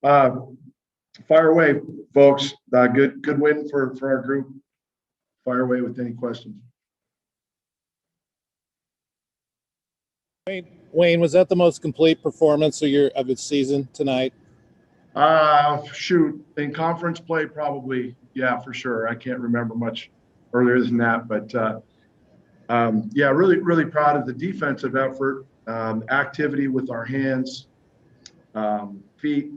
Uh, Fire away, folks. Good win for our group. Fire away with any questions. Wayne, was that the most complete performance of its season tonight? Shoot, in conference play, probably, yeah, for sure. I can't remember much earlier than that, but yeah, really proud of the defensive effort, activity with our hands, feet,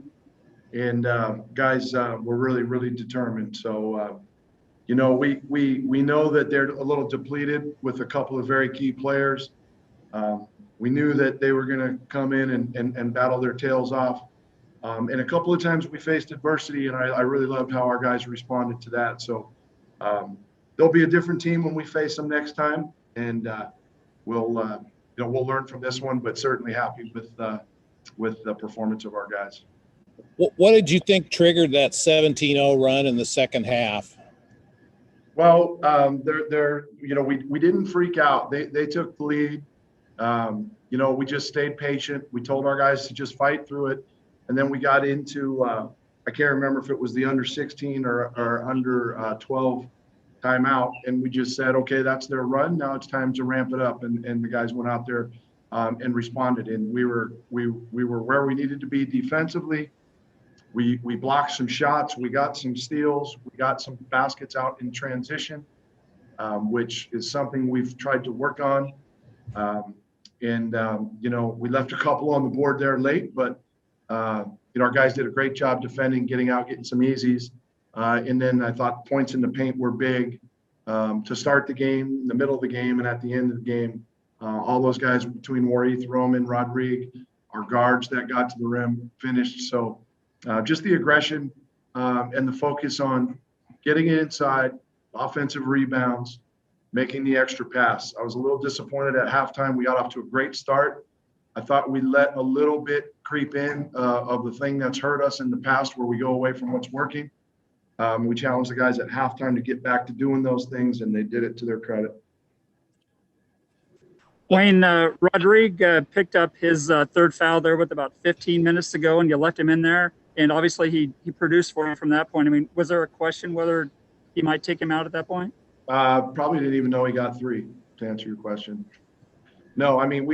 and guys were really determined. So you know, we know that they're a little depleted with a couple of very key players. We knew that they were going to come in and battle their tails off. And a couple of times we faced adversity, and I really loved how our guys responded to that. So they'll be a different team when we face them next time, and we'll learn from this one. But certainly happy with the performance of our guys. What did you think triggered that 17-0 run in the second half? Well, we didn't freak out. They took the lead. We just stayed patient. We told our guys to just fight through it. And then we got into, I can't remember if it was the under 16 or under 12 timeout. And we just said, okay, that's their run. Now it's time to ramp it up. And the guys went out there and responded. And we were where we needed to be defensively. We blocked some shots. We got some steals. We got some baskets out in transition, which is something we've tried to work on. We left a couple on the board there late, but our guys did a great job defending, getting some easies. And then I thought points in the paint were big to start the game, in the middle of the game, and at the end of the game. All those guys between Warith, Roman, Rodrigue, our guards that got to the rim finished. So just the aggression and the focus on getting it inside, offensive rebounds, making the extra pass. I was a little disappointed at halftime. We got off to a great start. I thought we let a little bit creep in of the thing that's hurt us in the past, where we go away from what's working. We challenged the guys at halftime to get back to doing those things, and they did it to their credit. Wayne, Rodrigue picked up his third foul there with about 15 minutes to go, and you left him in there. And obviously he produced for you from that point. I mean, was there a question whether he might take him out at that point? Probably didn't even know he got three, to answer your question. No, I mean,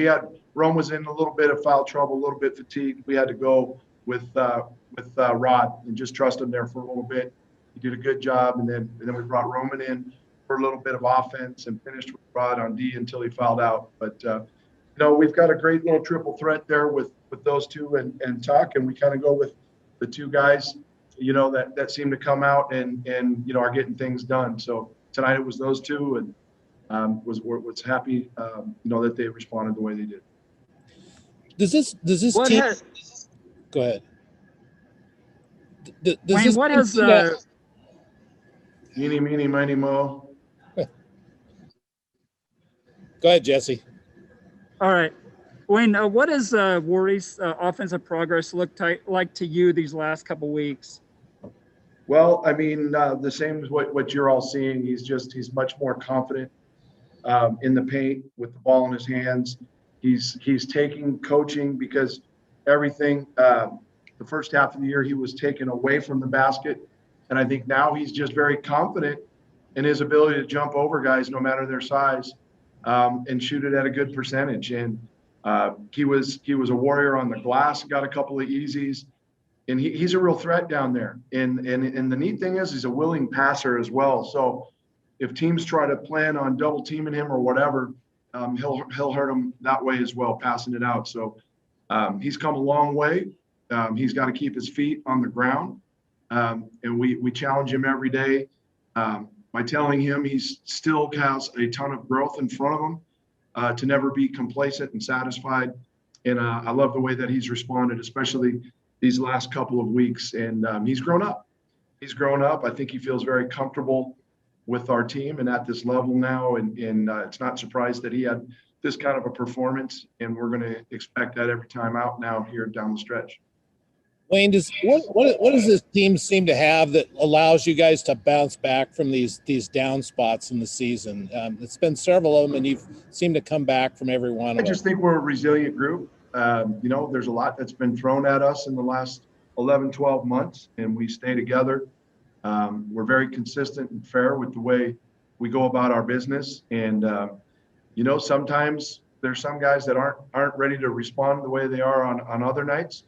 Rome was in a little bit of foul trouble, a little bit fatigued. We had to go with Rod and just trust him there for a little bit. He did a good job, and then we brought Roman in for a little bit of offense and finished with Rod on D until he fouled out. But we've got a great little triple threat there with those two and Tuck, and we kind of go with the two guys, that seem to come out and are getting things done. So tonight it was those two, and was happy that they responded the way they did. Does this team? Go ahead. Wayne, what has Eeny, meeny, miny, mo. Go ahead, Jesse. All right. Wayne, what has Warith's offensive progress looked like to you these last couple weeks? Well, I mean, the same as what you're all seeing. He's much more confident in the paint with the ball in his hands. He's taking coaching, because everything the first half of the year he was taken away from the basket, and I think now he's just very confident in his ability to jump over guys no matter their size and shoot it at a good percentage. And he was a warrior on the glass, got a couple of easies, and he's a real threat down there. And the neat thing is he's a willing passer as well. So if teams try to plan on double teaming him or whatever, he'll hurt them that way as well, passing it out. So he's come a long way. He's got to keep his feet on the ground, and we challenge him every day by telling him he still has a ton of growth in front of him, to never be complacent and satisfied. And I love the way that he's responded, especially these last couple of weeks. And he's grown up. I think he feels very comfortable with our team and at this level now. And it's not surprised that he had this kind of a performance. And we're going to expect that every time out now here down the stretch. Wayne, what does this team seem to have that allows you guys to bounce back from these down spots in the season? It's been several of them, and you've seemed to come back from every one of them. I just think we're a resilient group. There's a lot that's been thrown at us in the last 11, 12 months, and we stay together. We're very consistent and fair with the way we go about our business. And, sometimes there's some guys that aren't ready to respond the way they are on other nights.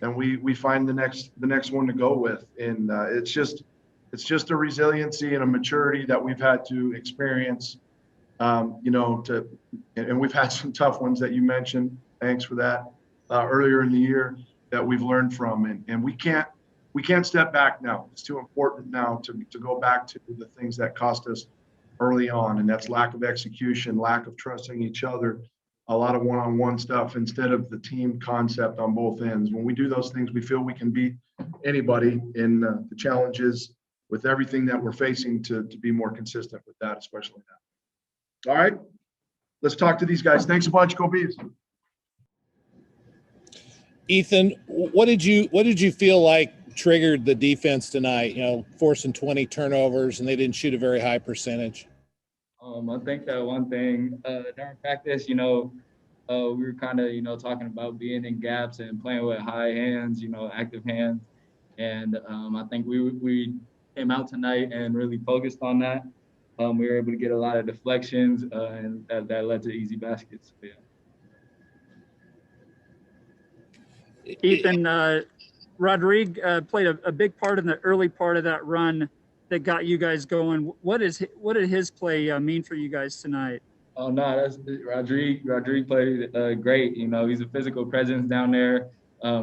And we find the next one to go with. And it's just a resiliency and a maturity that we've had to experience, and we've had some tough ones that you mentioned. Thanks for that, earlier in the year, that we've learned from. And we can't step back now. It's too important now to go back to the things that cost us early on. And that's lack of execution, lack of trusting each other, a lot of one-on-one stuff instead of the team concept on both ends. When we do those things, we feel we can beat anybody in the challenges with everything that we're facing to be more consistent with that, especially that. All right, let's talk to these guys. Thanks a bunch. Go Bees. Ethan, what did you feel like triggered the defense tonight? Forcing 20 turnovers and they didn't shoot a very high percentage. I think that one thing during practice, we were kind of, talking about being in gaps and playing with high hands, active hands. And I think we came out tonight and really focused on that. We were able to get a lot of deflections and that led to easy baskets. Yeah. Ethan, Rodrigue played a big part in the early part of that run that got you guys going. What did his play mean for you guys tonight? Oh no, that's Rodrigue played great. He's a physical presence down there.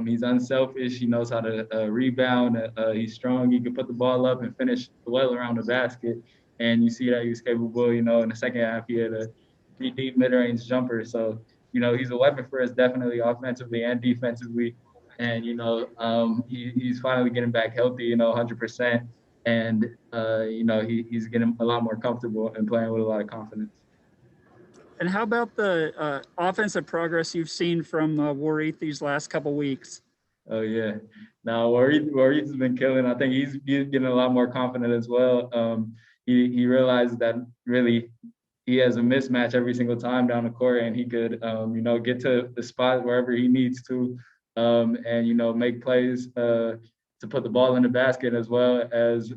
He's unselfish. He knows how to rebound. He's strong. He can put the ball up and finish well around the basket. And you see that he's capable. In the second half, he had a pretty deep mid-range jumper. So he's a weapon for us, definitely offensively and defensively. And he's finally getting back healthy. 100%. And, he's getting a lot more comfortable and playing with a lot of confidence. And how about the offensive progress you've seen from Warith these last couple weeks? Oh, yeah. Now, Warith's been killing. I think he's getting a lot more confident as well. He realized that really he has a mismatch every single time down the court, and he could, get to the spot wherever he needs to and, make plays to put the ball in the basket as well as,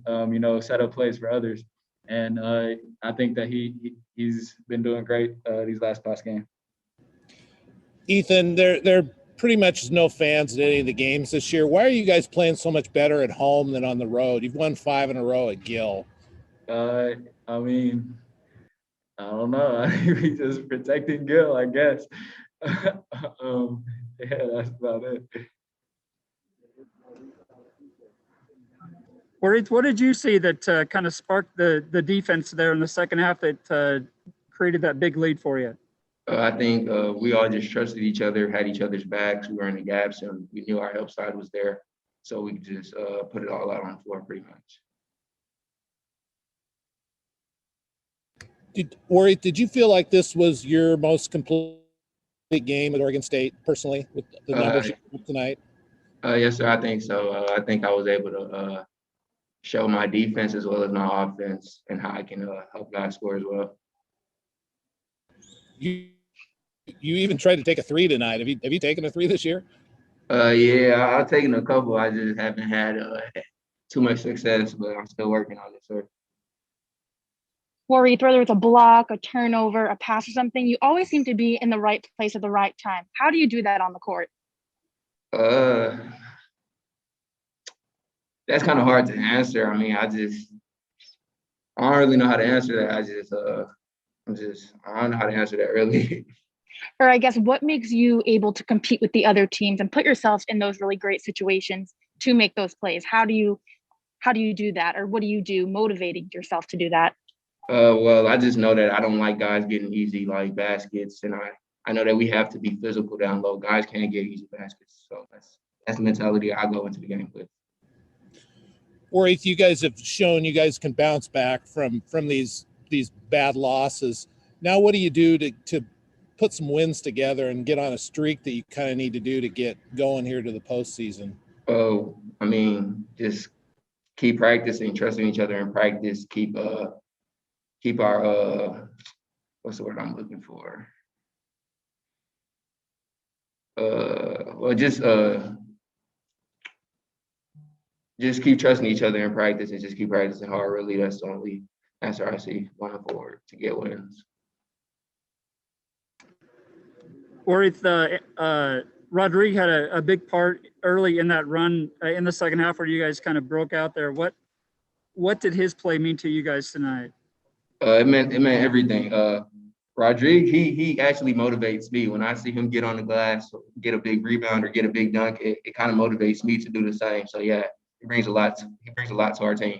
set up plays for others. And I think that he's been doing great these last past games. Ethan, there pretty much no fans at any of the games this year. Why are you guys playing so much better at home than on the road? You've won 5 in a row at Gill. I don't know. We just protecting Gill, I guess. That's about it. Warith, what did you see that kind of sparked the defense there in the second half that created that big lead for you? I think we all just trusted each other, had each other's backs. We were in the gaps, and we knew our help side was there. So we just put it all out on the floor pretty much. Warith, did you feel like this was your most complete game at Oregon State, personally, with the numbers you put tonight? Yes, sir. I think so. I think I was able to show my defense as well as my offense and how I can help guys score as well. You even tried to take a 3 tonight. Have you taken a 3 this year? Yeah, I've taken a couple. I just haven't had too much success, but I'm still working on it, sir. Warith, whether it's a block, a turnover, a pass or something, you always seem to be in the right place at the right time. How do you do that on the court? That's kind of hard to answer. I mean, I don't really know how to answer that. I don't know how to answer that really. Or I guess what makes you able to compete with the other teams and put yourself in those really great situations to make those plays? How do you do that? Or what do you do motivating yourself to do that? Well, I just know that I don't like guys getting easy like baskets, and I know that we have to be physical down low. Guys can't get easy baskets, so that's the mentality I go into the game with. Warith, you guys have shown you guys can bounce back from these bad losses. Now, what do you do to put some wins together and get on a streak that you kind of need to do to get going here to the postseason? Oh, I mean, just keep practicing, trusting each other in practice, keep our what's the word I'm looking for? just keep trusting each other in practice and just keep practicing hard. Really, that's the only answer I see going forward to get wins. Warith, Rodrigue had a big part early in that run in the second half where you guys kind of broke out there. What did his play mean to you guys tonight? It meant everything. Rodrigue, he actually motivates me. When I see him get on the glass, get a big rebound or get a big dunk, it kind of motivates me to do the same. So yeah, he brings a lot to our team.